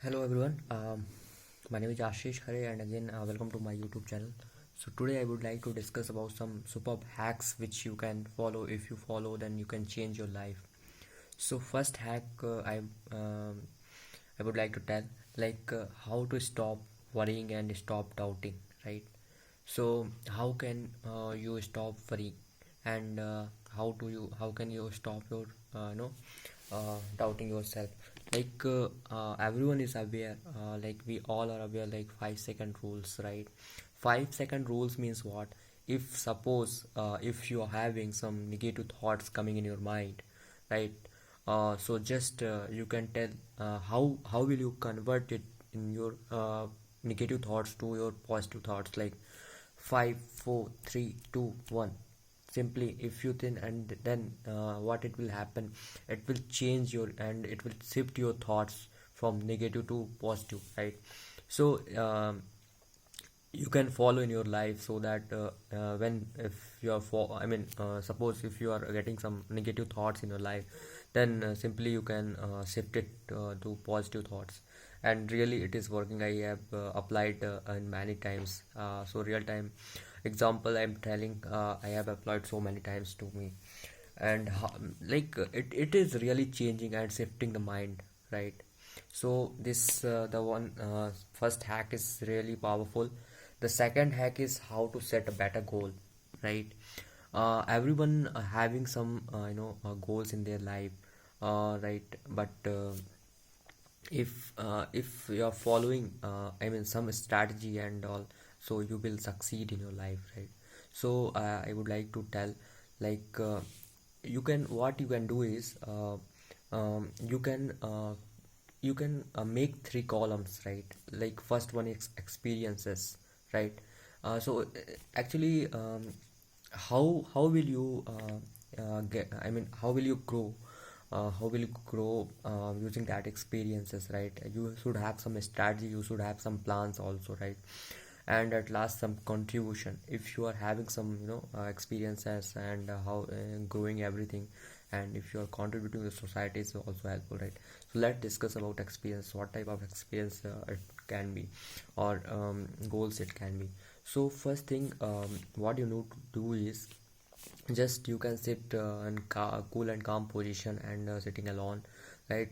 Hello everyone, my name is Ashish Khare and again welcome to my YouTube channel. So today I would like to discuss about some superb hacks which you can follow. If you follow, then you can change your life. So first hack I would like to tell, how to stop worrying and stop doubting, right? So how can you stop worrying, and how can you stop your doubting yourself? Everyone is aware, we all are aware, like 5 second rules, right? 5 second rules means what? If suppose if you are having some negative thoughts coming in your mind, right? So just you can tell how will you convert it in your negative thoughts to your positive thoughts, like 5 4 3 2 1. Simply if you think, and then what it will happen, it will change your, and it will shift your thoughts from negative to positive, right? So you can follow in your life, so that when if you are suppose if you are getting some negative thoughts in your life, then simply you can shift it to positive thoughts. And really it is working. I have applied in many times, so real time example I'm telling, I have applied so many times to me. And it is really changing and shifting the mind, right? So this the one first hack is really powerful. The second hack is how to set a better goal, right? Everyone having some goals in their life, right? But if you are following some strategy and all, so you will succeed in your life, right? So I would like to tell, like you can, what you can do is, you can make three columns, right? Like first one is experiences, right? Actually, how will you get, how will you grow, using that experiences, right? You should have some strategy, you should have some plans also, right? And at last, some contribution. If you are having some experiences, and how growing everything, and if you are contributing to society, is also helpful, right? So let's discuss about experience, what type of experience it can be, or goals it can be. So first thing, what you need to do is, just you can sit in cool and calm position, and sitting alone, right?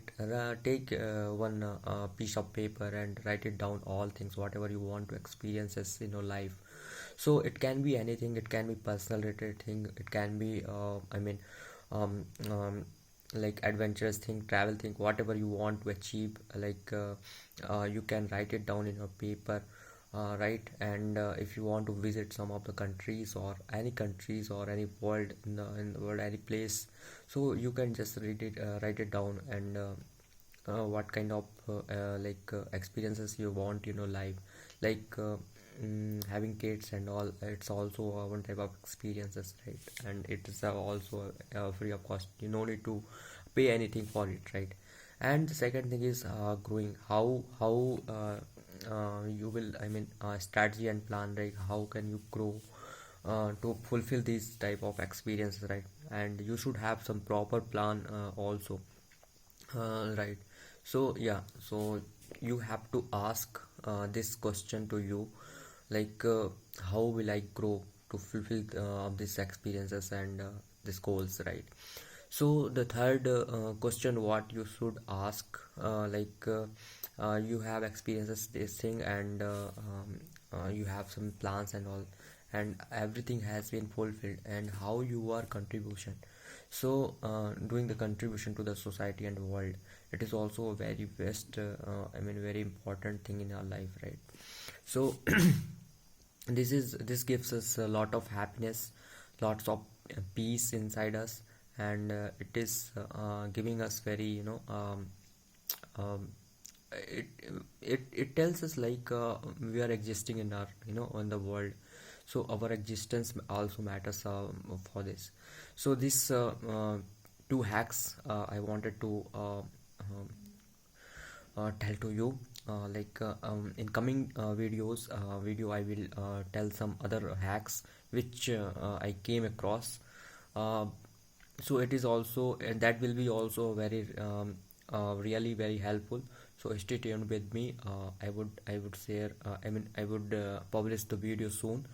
Take one piece of paper and write it down, all things whatever you want to experiences in your life. So it can be anything, it can be personal related thing, it can be um, um, like adventurous thing, travel thing, whatever you want to achieve, you can write it down in your paper, right? And if you want to visit some of the countries, or any countries, or any world in the world, any place, so you can just read it, write it down, and what kind of experiences you want in your life, like having kids and all. It's also one type of experiences, right? And it is also free of cost, you no need to pay anything for it, right? And the second thing is growing. How you will, strategy and plan, like how can you grow to fulfill these type of experiences, right? And you should have some proper plan also, right? So yeah, so you have to ask this question to you, like how will I grow to fulfill these experiences and these goals, right? So the third question what you should ask, you have experiences this thing, and you have some plans and all, and everything has been fulfilled, and how you are contribution. So doing the contribution to the society and the world, it is also a very best very important thing in our life, right? So this gives us a lot of happiness, lots of peace inside us, and it is giving us very um, it it tells us, like we are existing in our, in the world. So our existence also matters for this. So this two hacks I wanted to tell to you. In coming video I will tell some other hacks which I came across. uh, so it is also, that will be also very really very helpful So stay tuned with me. I would share, I would publish the video soon.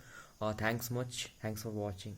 Thanks much. Thanks for watching.